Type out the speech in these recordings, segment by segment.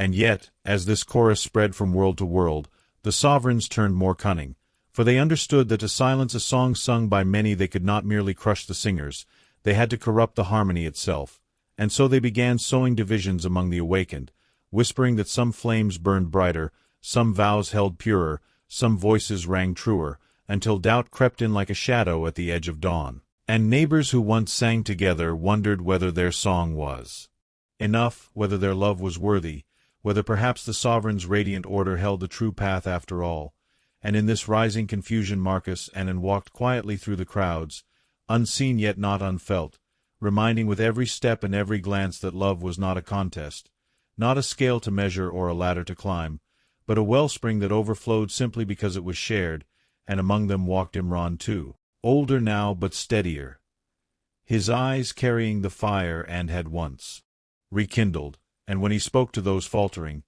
And yet, as this chorus spread from world to world, the sovereigns turned more cunning, for they understood that to silence a song sung by many they could not merely crush the singers, they had to corrupt the harmony itself. And so they began sowing divisions among the awakened, whispering that some flames burned brighter, some vows held purer, some voices rang truer, until doubt crept in like a shadow at the edge of dawn. And neighbors who once sang together wondered whether their song was enough, whether their love was worthy, whether perhaps the sovereign's radiant order held the true path after all. And in this rising confusion Marcus and walked quietly through the crowds, unseen yet not unfelt, reminding with every step and every glance that love was not a contest, not a scale to measure or a ladder to climb, but a wellspring that overflowed simply because it was shared, and among them walked Imran too, older now but steadier, his eyes carrying the fire and had once rekindled, and when he spoke to those faltering,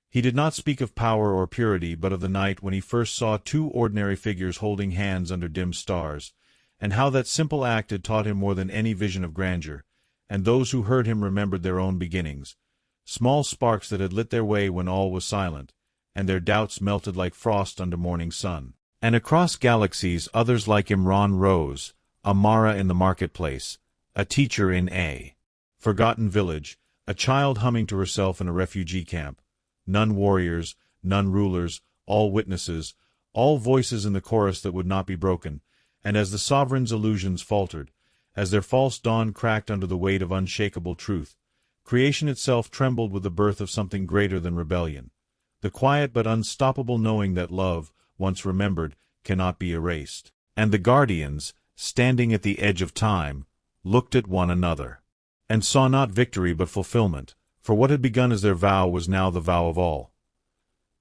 he did not speak of power or purity but of the night when he first saw two ordinary figures holding hands under dim stars, and how that simple act had taught him more than any vision of grandeur, and those who heard him remembered their own beginnings, small sparks that had lit their way when all was silent, and their doubts melted like frost under morning sun. And across galaxies others like Imran rose, a Mara in the marketplace, a teacher in a forgotten village, a child humming to herself in a refugee camp, none warriors, none rulers, all witnesses, all voices in the chorus that would not be broken. And as the sovereign's illusions faltered, as their false dawn cracked under the weight of unshakable truth, creation itself trembled with the birth of something greater than rebellion, the quiet but unstoppable knowing that love, once remembered, cannot be erased. And the guardians, standing at the edge of time, looked at one another, and saw not victory but fulfillment, for what had begun as their vow was now the vow of all.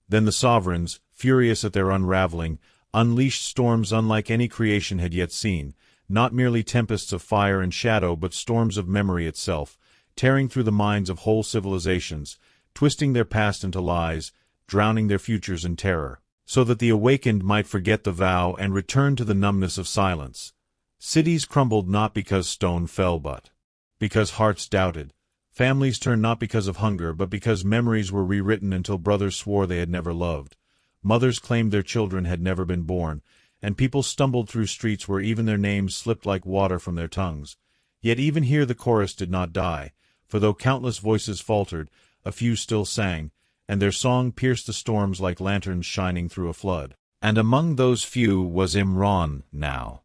Then the sovereigns, furious at their unraveling, unleashed storms unlike any creation had yet seen, not merely tempests of fire and shadow but storms of memory itself, tearing through the minds of whole civilizations, twisting their past into lies, drowning their futures in terror, so that the awakened might forget the vow and return to the numbness of silence. Cities crumbled not because stone fell but because hearts doubted. Families turned not because of hunger but because memories were rewritten until brothers swore they had never loved. Mothers claimed their children had never been born, and people stumbled through streets where even their names slipped like water from their tongues. Yet even here the chorus did not die, for though countless voices faltered, a few still sang, and their song pierced the storms like lanterns shining through a flood. And among those few was Imran now,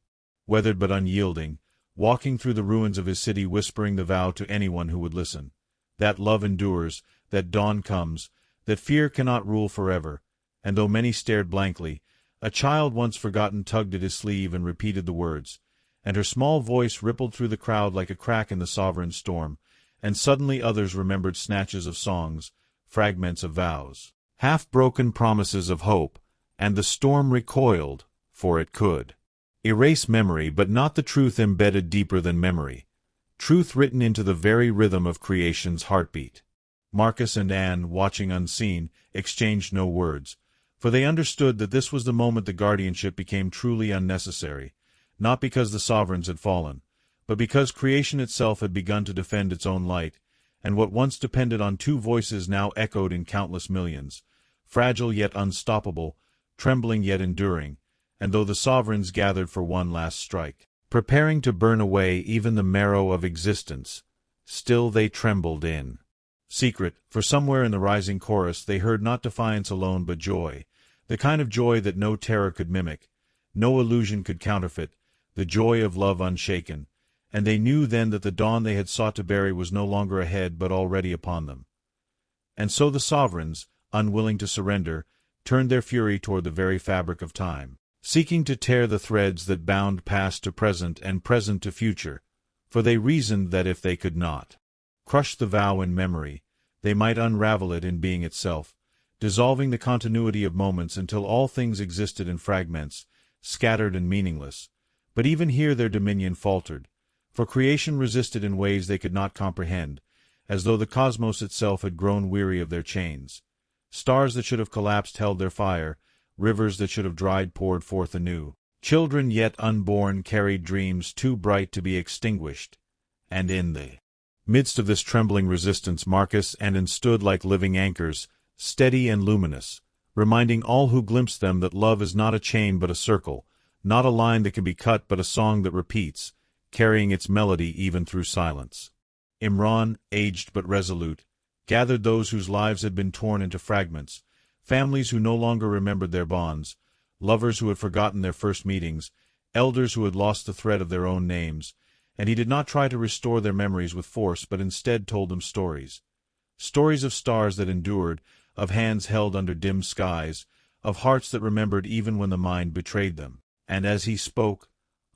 weathered but unyielding, walking through the ruins of his city whispering the vow to anyone who would listen, that love endures, that dawn comes, that fear cannot rule forever. And though many stared blankly, a child once forgotten tugged at his sleeve and repeated the words, and her small voice rippled through the crowd like a crack in the sovereign's storm, and suddenly others remembered snatches of songs, fragments of vows, half-broken promises of hope, and the storm recoiled, for it could erase memory but not the truth embedded deeper than memory, truth written into the very rhythm of creation's heartbeat. Marcus and Anne, watching unseen, exchanged no words, for they understood that this was the moment the guardianship became truly unnecessary, not because the sovereigns had fallen, but because creation itself had begun to defend its own light, and what once depended on two voices now echoed in countless millions, fragile yet unstoppable, trembling yet enduring, and though the sovereigns gathered for one last strike, preparing to burn away even the marrow of existence, still they trembled in secret, for somewhere in the rising chorus they heard not defiance alone but joy, the kind of joy that no terror could mimic, no illusion could counterfeit, the joy of love unshaken, and they knew then that the dawn they had sought to bury was no longer ahead but already upon them. And so the sovereigns, unwilling to surrender, turned their fury toward the very fabric of time, seeking to tear the threads that bound past to present and present to future, for they reasoned that if they could not crush the vow in memory, they might unravel it in being itself, dissolving the continuity of moments until all things existed in fragments, scattered and meaningless. But even here their dominion faltered, for creation resisted in ways they could not comprehend, as though the cosmos itself had grown weary of their chains. Stars that should have collapsed held their fire, rivers that should have dried poured forth anew. Children yet unborn carried dreams too bright to be extinguished, and in the Midst of this trembling resistance Marcus and Anne stood like living anchors, steady and luminous, reminding all who glimpsed them that love is not a chain but a circle, not a line that can be cut but a song that repeats, carrying its melody even through silence. Imran, aged but resolute, gathered those whose lives had been torn into fragments, families who no longer remembered their bonds, lovers who had forgotten their first meetings, elders who had lost the thread of their own names, and he did not try to restore their memories with force but instead told them stories. Stories of stars that endured, of hands held under dim skies, of hearts that remembered even when the mind betrayed them. And as he spoke,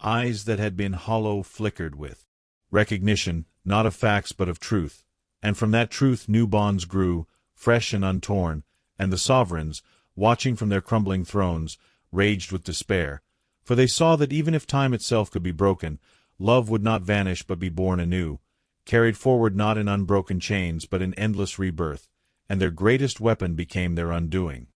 eyes that had been hollow flickered with recognition, not of facts but of truth, and from that truth new bonds grew, fresh and untorn, and the sovereigns, watching from their crumbling thrones, raged with despair, for they saw that even if time itself could be broken, love would not vanish but be born anew, carried forward not in unbroken chains but in endless rebirth, and their greatest weapon became their undoing.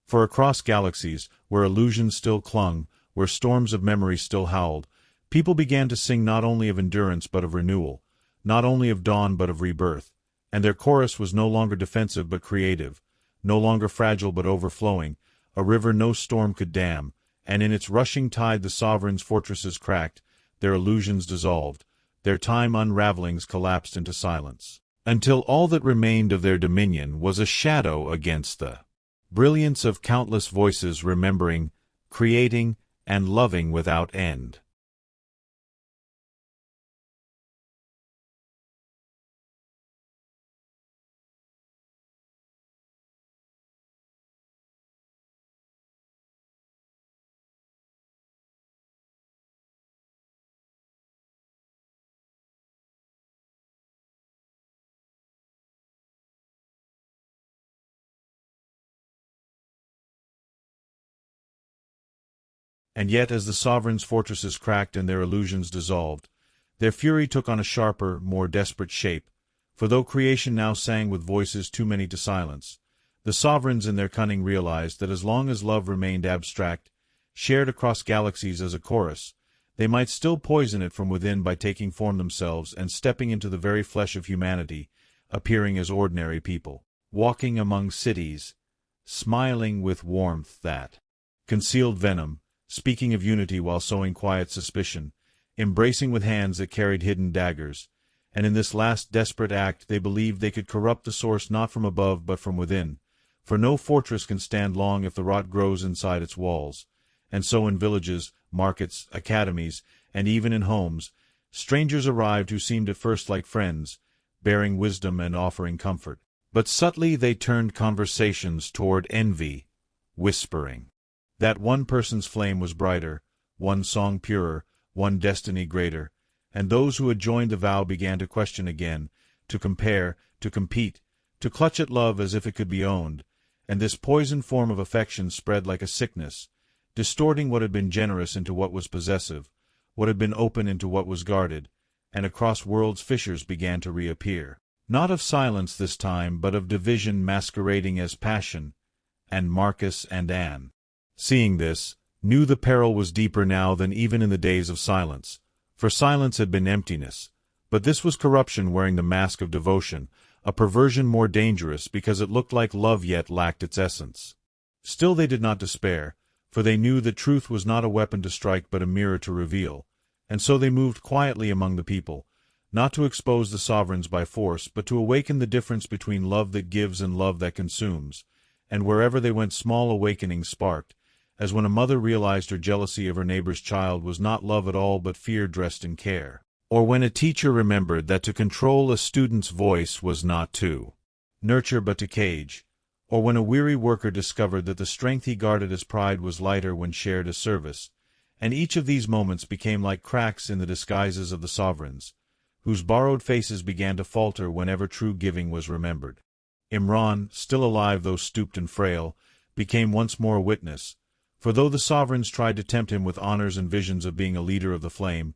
For across galaxies, where illusions still clung, where storms of memory still howled, people began to sing not only of endurance but of renewal, not only of dawn but of rebirth, and their chorus was no longer defensive but creative, no longer fragile but overflowing, a river no storm could dam, and in its rushing tide the sovereigns' fortresses cracked, their illusions dissolved, their time unravelings collapsed into silence, until all that remained of their dominion was a shadow against the brilliance of countless voices remembering, creating, and loving without end. And yet as the sovereigns' fortresses cracked and their illusions dissolved, their fury took on a sharper, more desperate shape, for though creation now sang with voices too many to silence, the sovereigns in their cunning realized that as long as love remained abstract, shared across galaxies as a chorus, they might still poison it from within by taking form themselves and stepping into the very flesh of humanity, appearing as ordinary people, walking among cities, smiling with warmth that concealed venom, speaking of unity while sowing quiet suspicion, embracing with hands that carried hidden daggers, and in this last desperate act they believed they could corrupt the source not from above but from within, for no fortress can stand long if the rot grows inside its walls, and so in villages, markets, academies, and even in homes, strangers arrived who seemed at first like friends, bearing wisdom and offering comfort, but subtly they turned conversations toward envy, whispering that one person's flame was brighter, one song purer, one destiny greater, and those who had joined the vow began to question again, to compare, to compete, to clutch at love as if it could be owned, and this poisoned form of affection spread like a sickness, distorting what had been generous into what was possessive, what had been open into what was guarded, and across worlds fissures began to reappear, not of silence this time but of division masquerading as passion, and Marcus and Anne, seeing this, knew the peril was deeper now than even in the days of silence, for silence had been emptiness, but this was corruption wearing the mask of devotion, a perversion more dangerous because it looked like love yet lacked its essence. Still they did not despair, for they knew that truth was not a weapon to strike but a mirror to reveal, and so they moved quietly among the people, not to expose the sovereigns by force but to awaken the difference between love that gives and love that consumes, and wherever they went small awakenings sparked, as when a mother realized her jealousy of her neighbor's child was not love at all but fear dressed in care, or when a teacher remembered that to control a student's voice was not to nurture but to cage, or when a weary worker discovered that the strength he guarded as pride was lighter when shared as service, and each of these moments became like cracks in the disguises of the sovereigns, whose borrowed faces began to falter whenever true giving was remembered. Imran, still alive though stooped and frail, became once more a witness, for though the sovereigns tried to tempt him with honors and visions of being a leader of the flame,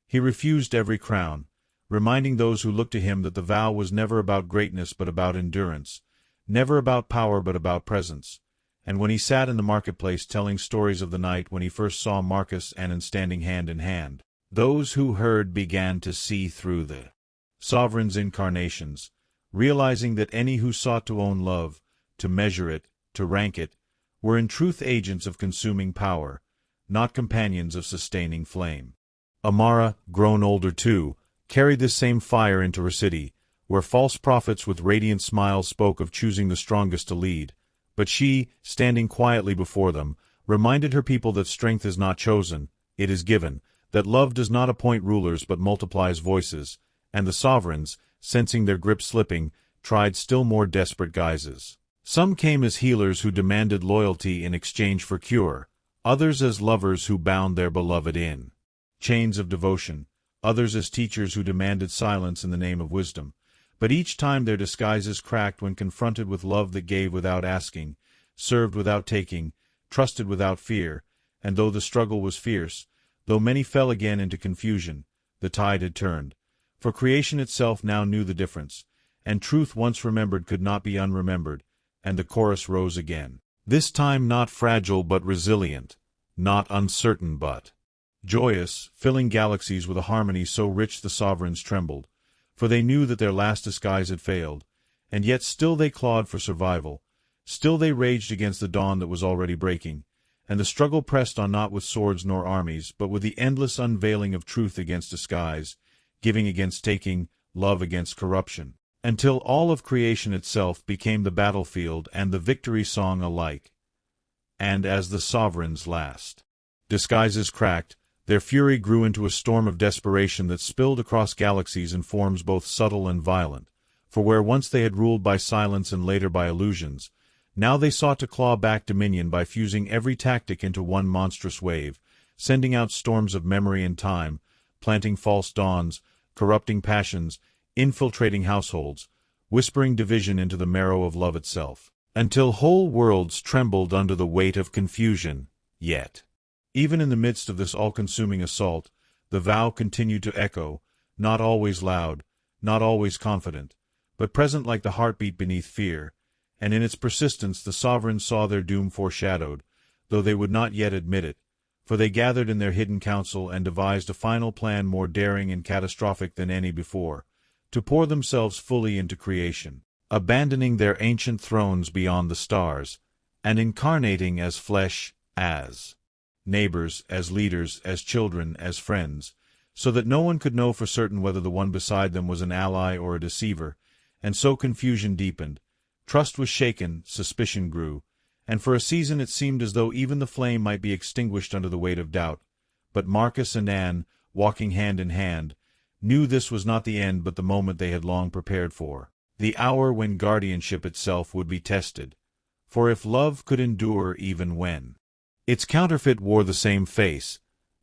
he refused every crown, reminding those who looked to him that the vow was never about greatness but about endurance, never about power but about presence, and when he sat in the marketplace telling stories of the night when he first saw Marcus and Anne standing hand in hand, those who heard began to see through the sovereigns' incarnations, realizing that any who sought to own love, to measure it, to rank it, were in truth agents of consuming power, not companions of sustaining flame. Amara, grown older too, carried this same fire into her city, where false prophets with radiant smiles spoke of choosing the strongest to lead. But she, standing quietly before them, reminded her people that strength is not chosen, it is given, that love does not appoint rulers but multiplies voices, and the sovereigns, sensing their grip slipping, tried still more desperate guises. Some came as healers who demanded loyalty in exchange for cure, others as lovers who bound their beloved in chains of devotion, others as teachers who demanded silence in the name of wisdom. But each time their disguises cracked when confronted with love that gave without asking, served without taking, trusted without fear, and though the struggle was fierce, though many fell again into confusion, the tide had turned. For creation itself now knew the difference, and truth once remembered could not be unremembered, and the chorus rose again. This time not fragile but resilient, not uncertain but joyous, filling galaxies with a harmony so rich the sovereigns trembled, for they knew that their last disguise had failed, and yet still they clawed for survival, still they raged against the dawn that was already breaking, and the struggle pressed on not with swords nor armies, but with the endless unveiling of truth against disguise, giving against taking, love against corruption, until all of creation itself became the battlefield and the victory song alike. And as the sovereigns' last disguises cracked, their fury grew into a storm of desperation that spilled across galaxies in forms both subtle and violent, for where once they had ruled by silence and later by illusions, now they sought to claw back dominion by fusing every tactic into one monstrous wave, sending out storms of memory and time, planting false dawns, corrupting passions, infiltrating households, whispering division into the marrow of love itself, until whole worlds trembled under the weight of confusion. Yet, even in the midst of this all-consuming assault, the vow continued to echo, not always loud, not always confident, but present like the heartbeat beneath fear, and in its persistence the sovereigns saw their doom foreshadowed, though they would not yet admit it, for they gathered in their hidden council and devised a final plan more daring and catastrophic than any before, to pour themselves fully into creation, abandoning their ancient thrones beyond the stars, and incarnating as flesh, as neighbors, as leaders, as children, as friends, so that no one could know for certain whether the one beside them was an ally or a deceiver, and so confusion deepened, trust was shaken, suspicion grew, and for a season it seemed as though even the flame might be extinguished under the weight of doubt. But Marcus and Anne, walking hand in hand, knew this was not the end but the moment they had long prepared for, the hour when guardianship itself would be tested. For if love could endure even when its counterfeit wore the same face,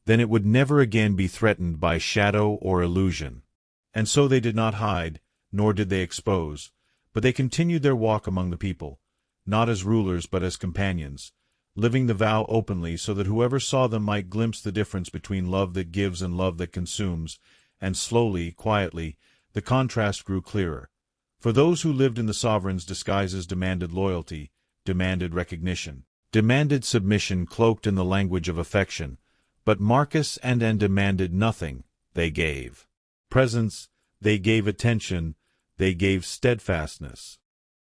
then it would never again be threatened by shadow or illusion. And so they did not hide, nor did they expose, but they continued their walk among the people, not as rulers but as companions, living the vow openly so that whoever saw them might glimpse the difference between love that gives and love that consumes, and slowly, quietly, the contrast grew clearer. For those who lived in the sovereign's disguises demanded loyalty, demanded recognition, demanded submission cloaked in the language of affection, but Marcus and Anne demanded nothing, they gave presence, they gave attention, they gave steadfastness.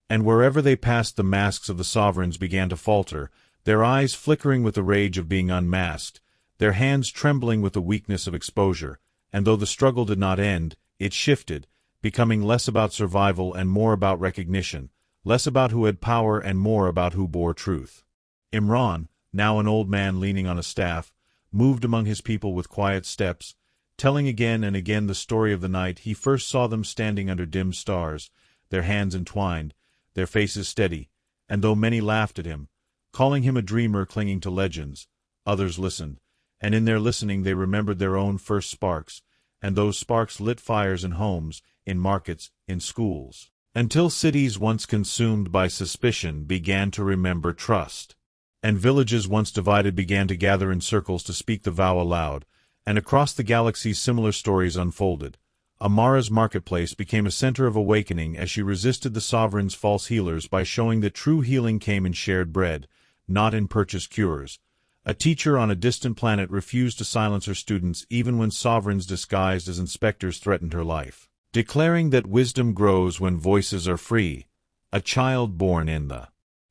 And wherever they passed the masks of the sovereigns began to falter, their eyes flickering with the rage of being unmasked, their hands trembling with the weakness of exposure, and though the struggle did not end, it shifted, becoming less about survival and more about recognition, less about who had power and more about who bore truth. Imran, now an old man leaning on a staff, moved among his people with quiet steps, telling again and again the story of the night he first saw them standing under dim stars, their hands entwined, their faces steady, and though many laughed at him, calling him a dreamer clinging to legends, others listened, and in their listening they remembered their own first sparks, and those sparks lit fires in homes, in markets, in schools, until cities once consumed by suspicion began to remember trust. And villages once divided began to gather in circles to speak the vow aloud, and across the galaxy similar stories unfolded. Amara's marketplace became a center of awakening as she resisted the sovereign's false healers by showing that true healing came in shared bread, not in purchased cures. A teacher on a distant planet refused to silence her students even when sovereigns disguised as inspectors threatened her life. declaring that wisdom grows when voices are free. A child born in the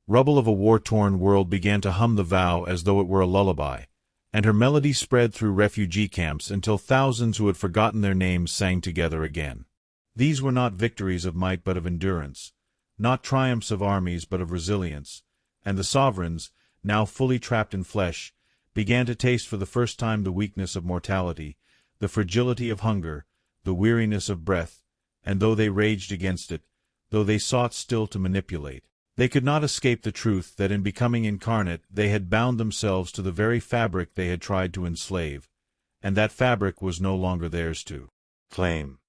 rubble of a war-torn world began to hum the vow as though it were a lullaby, and her melody spread through refugee camps until thousands who had forgotten their names sang together again. These were not victories of might but of endurance, not triumphs of armies but of resilience, and the sovereigns, now fully trapped in flesh, began to taste for the first time the weakness of mortality, the fragility of hunger, the weariness of breath, and though they raged against it, though they sought still to manipulate, they could not escape the truth that in becoming incarnate they had bound themselves to the very fabric they had tried to enslave, and that fabric was no longer theirs to claim.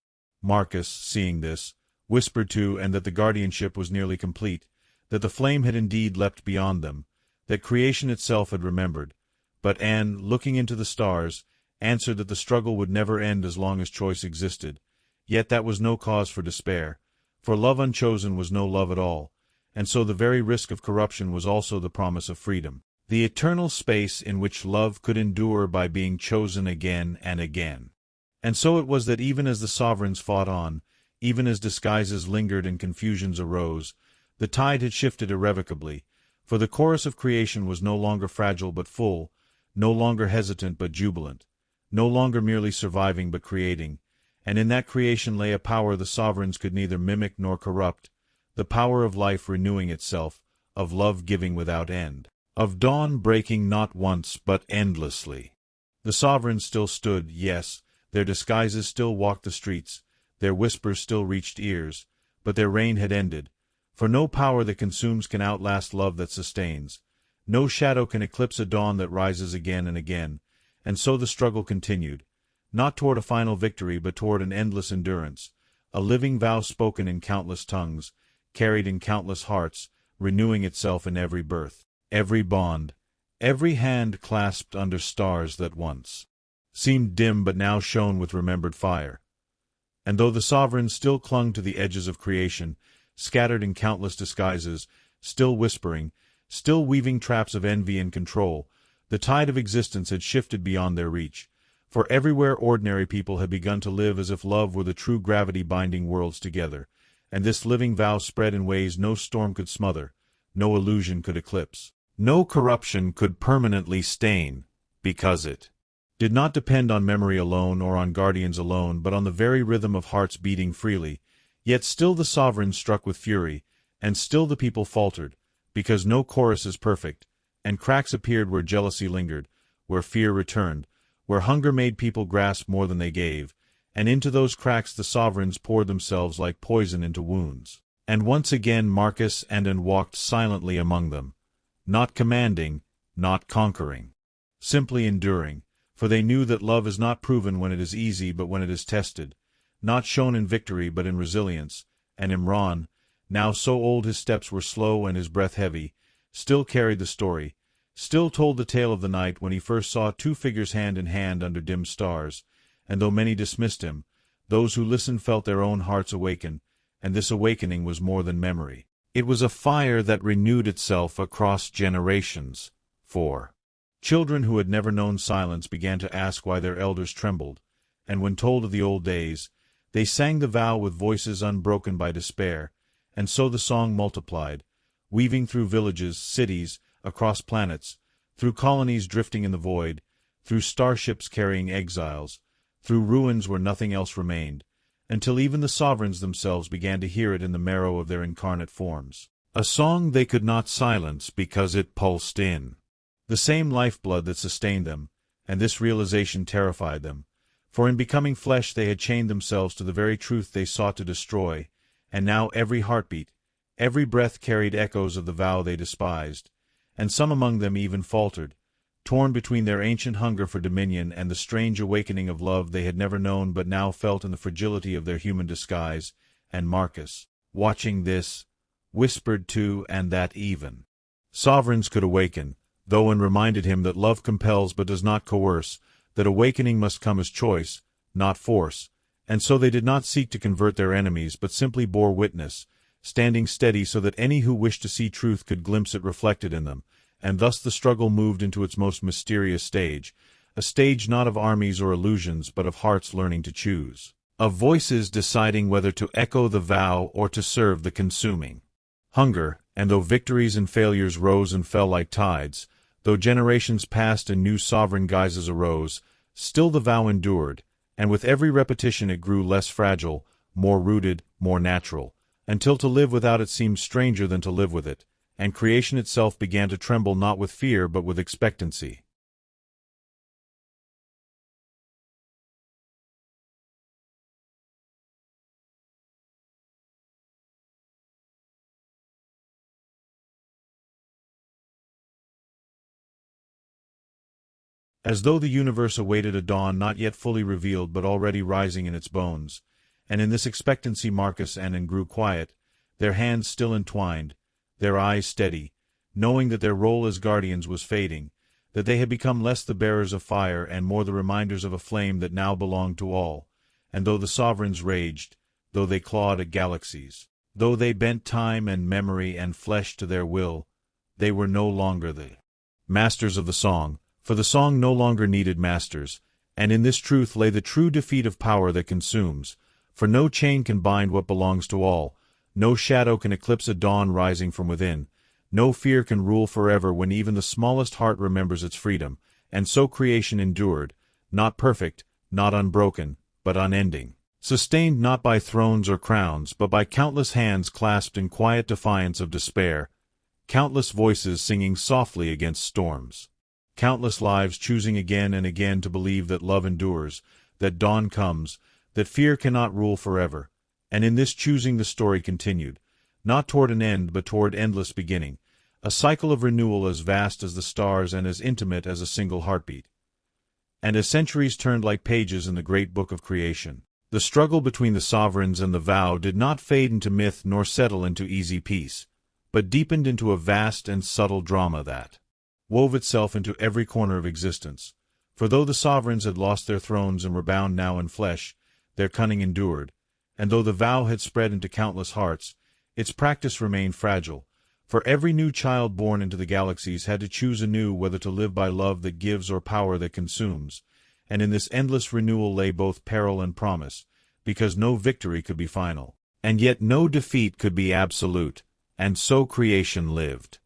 Marcus, seeing this, whispered to and that the guardianship was nearly complete, that the flame had indeed leapt beyond them, that creation itself had remembered, but Anne, looking into the stars, answered that the struggle would never end as long as choice existed. Yet that was no cause for despair, for love unchosen was no love at all, and so the very risk of corruption was also the promise of freedom, the eternal space in which love could endure by being chosen again and again. And so it was that even as the sovereigns fought on, even as disguises lingered and confusions arose, the tide had shifted irrevocably, for the chorus of creation was no longer fragile but full, no longer hesitant but jubilant, no longer merely surviving but creating, and in that creation lay a power the sovereigns could neither mimic nor corrupt, the power of life renewing itself, of love giving without end, of dawn breaking not once but endlessly. The sovereigns still stood, yes, their disguises still walked the streets, their whispers still reached ears, but their reign had ended, for no power that consumes can outlast love that sustains, no shadow can eclipse a dawn that rises again and again, and so the struggle continued, not toward a final victory but toward an endless endurance, a living vow spoken in countless tongues, carried in countless hearts, renewing itself in every birth, every bond, every hand clasped under stars that once seemed dim but now shone with remembered fire. And though the sovereigns still clung to the edges of creation, scattered in countless disguises, still whispering, still weaving traps of envy and control, the tide of existence had shifted beyond their reach, for everywhere ordinary people had begun to live as if love were the true gravity binding worlds together, and this living vow spread in ways no storm could smother, no illusion could eclipse, no corruption could permanently stain, because it did not depend on memory alone or on guardians alone but on the very rhythm of hearts beating freely. Yet still the sovereigns struck with fury, and still the people faltered, because no chorus is perfect, and cracks appeared where jealousy lingered, where fear returned, where hunger made people grasp more than they gave, and into those cracks the sovereigns poured themselves like poison into wounds. And once again Marcus and Anne walked silently among them, not commanding, not conquering, simply enduring, for they knew that love is not proven when it is easy but when it is tested, not shown in victory but in resilience, and Imran, now so old his steps were slow and his breath heavy, still carried the story, still told the tale of the night when he first saw two figures hand in hand under dim stars, and though many dismissed him, those who listened felt their own hearts awaken, and this awakening was more than memory. It was a fire that renewed itself across generations, for children who had never known silence began to ask why their elders trembled, and when told of the old days, they sang the vow with voices unbroken by despair, and so the song multiplied, weaving through villages, cities, across planets, through colonies drifting in the void, through starships carrying exiles, through ruins where nothing else remained, until even the sovereigns themselves began to hear it in the marrow of their incarnate forms. A song they could not silence because it pulsed in the same lifeblood that sustained them, and this realization terrified them, for in becoming flesh they had chained themselves to the very truth they sought to destroy, and now every heartbeat, every breath carried echoes of the vow they despised, and some among them even faltered, torn between their ancient hunger for dominion and the strange awakening of love they had never known but now felt in the fragility of their human disguise. And Marcus, watching this, whispered to and that even sovereigns could awaken, though and reminded him that love compels but does not coerce, that awakening must come as choice, not force, and so they did not seek to convert their enemies but simply bore witness, standing steady so that any who wished to see truth could glimpse it reflected in them, and thus the struggle moved into its most mysterious stage, a stage not of armies or illusions but of hearts learning to choose. of voices deciding whether to echo the vow or to serve the consuming hunger, and though victories and failures rose and fell like tides, though generations passed and new sovereign guises arose, still the vow endured, and with every repetition it grew less fragile, more rooted, more natural, until to live without it seemed stranger than to live with it, and creation itself began to tremble not with fear but with expectancy. As though the universe awaited a dawn not yet fully revealed but already rising in its bones, and in this expectancy Marcus and Anne grew quiet, their hands still entwined, their eyes steady, knowing that their role as guardians was fading, that they had become less the bearers of fire and more the reminders of a flame that now belonged to all, and though the sovereigns raged, though they clawed at galaxies, though they bent time and memory and flesh to their will, they were no longer the masters of the song, for the song no longer needed masters, and in this truth lay the true defeat of power that consumes, for no chain can bind what belongs to all, no shadow can eclipse a dawn rising from within, no fear can rule forever when even the smallest heart remembers its freedom, and so creation endured, not perfect, not unbroken, but unending, sustained not by thrones or crowns but by countless hands clasped in quiet defiance of despair, countless voices singing softly against storms. Countless lives choosing again and again to believe that love endures, that dawn comes, that fear cannot rule forever, and in this choosing the story continued, not toward an end but toward endless beginning, a cycle of renewal as vast as the stars and as intimate as a single heartbeat. And as centuries turned like pages in the great book of creation, the struggle between the sovereigns and the vow did not fade into myth nor settle into easy peace, but deepened into a vast and subtle drama that wove itself into every corner of existence. For though the sovereigns had lost their thrones and were bound now in flesh, their cunning endured, and though the vow had spread into countless hearts, its practice remained fragile, for every new child born into the galaxies had to choose anew whether to live by love that gives or power that consumes, and in this endless renewal lay both peril and promise, because no victory could be final, and yet no defeat could be absolute, and so creation lived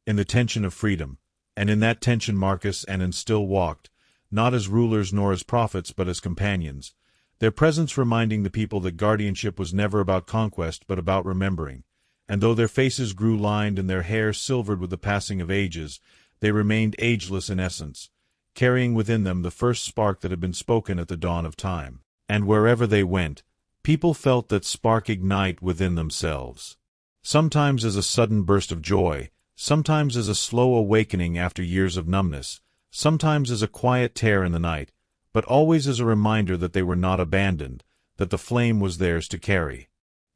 in the tension of freedom. And in that tension Marcus and Anne still walked, not as rulers nor as prophets but as companions, their presence reminding the people that guardianship was never about conquest but about remembering, and though their faces grew lined and their hair silvered with the passing of ages, they remained ageless in essence, carrying within them the first spark that had been spoken at the dawn of time. And wherever they went, people felt that spark ignite within themselves, sometimes as a sudden burst of joy, sometimes as a slow awakening after years of numbness, sometimes as a quiet tear in the night, but always as a reminder that they were not abandoned, that the flame was theirs to carry.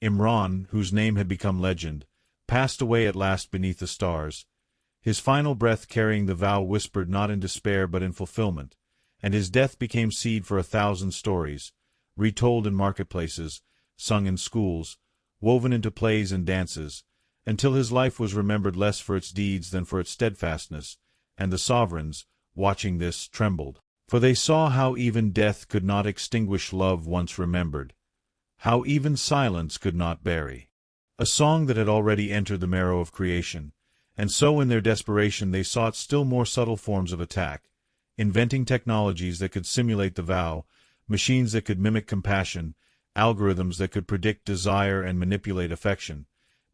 Imran, whose name had become legend, passed away at last beneath the stars, his final breath carrying the vow whispered not in despair but in fulfillment, and his death became seed for 1,000 stories, retold in marketplaces, sung in schools, woven into plays and dances, until his life was remembered less for its deeds than for its steadfastness, and the sovereigns, watching this, trembled, for they saw how even death could not extinguish love once remembered, how even silence could not bury a song that had already entered the marrow of creation, and so in their desperation they sought still more subtle forms of attack, inventing technologies that could simulate the vow, machines that could mimic compassion, algorithms that could predict desire and manipulate affection,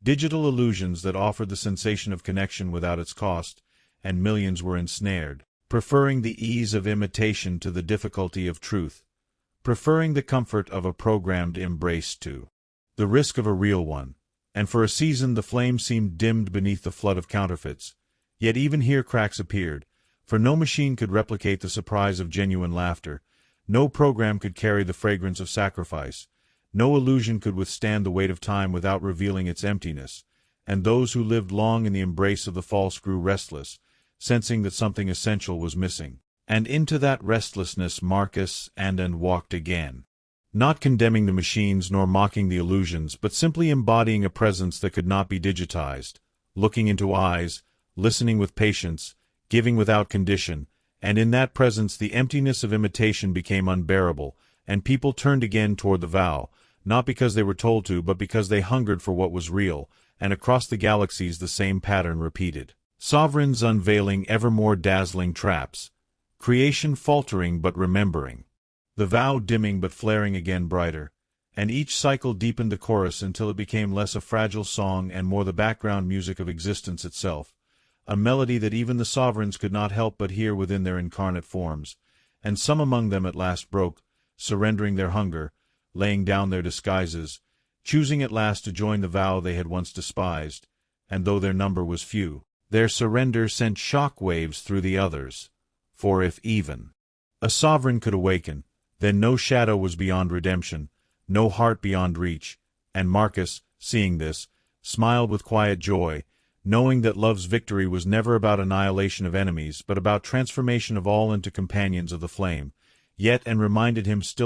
digital illusions that offered the sensation of connection without its cost, and millions were ensnared, preferring the ease of imitation to the difficulty of truth, preferring the comfort of a programmed embrace to the risk of a real one, and for a season the flame seemed dimmed beneath the flood of counterfeits. Yet even here cracks appeared, for no machine could replicate the surprise of genuine laughter, no program could carry the fragrance of sacrifice, no illusion could withstand the weight of time without revealing its emptiness, and those who lived long in the embrace of the false grew restless, sensing that something essential was missing. And into that restlessness Marcus and Anne walked again, not condemning the machines nor mocking the illusions, but simply embodying a presence that could not be digitized, looking into eyes, listening with patience, giving without condition, and in that presence the emptiness of imitation became unbearable, and people turned again toward the vow, not because they were told to but because they hungered for what was real, and across the galaxies the same pattern repeated. Sovereigns unveiling ever more dazzling traps. Creation faltering but remembering. The vow dimming but flaring again brighter. And each cycle deepened the chorus until it became less a fragile song and more the background music of existence itself, a melody that even the sovereigns could not help but hear within their incarnate forms. And some among them at last broke, surrendering their hunger, laying down their disguises, choosing at last to join the vow they had once despised, and though their number was few, their surrender sent shock waves through the others. For if even a sovereign could awaken, then no shadow was beyond redemption, no heart beyond reach, and Marcus, seeing this, smiled with quiet joy, knowing that love's victory was never about annihilation of enemies but about transformation of all into companions of the flame, yet and reminded him still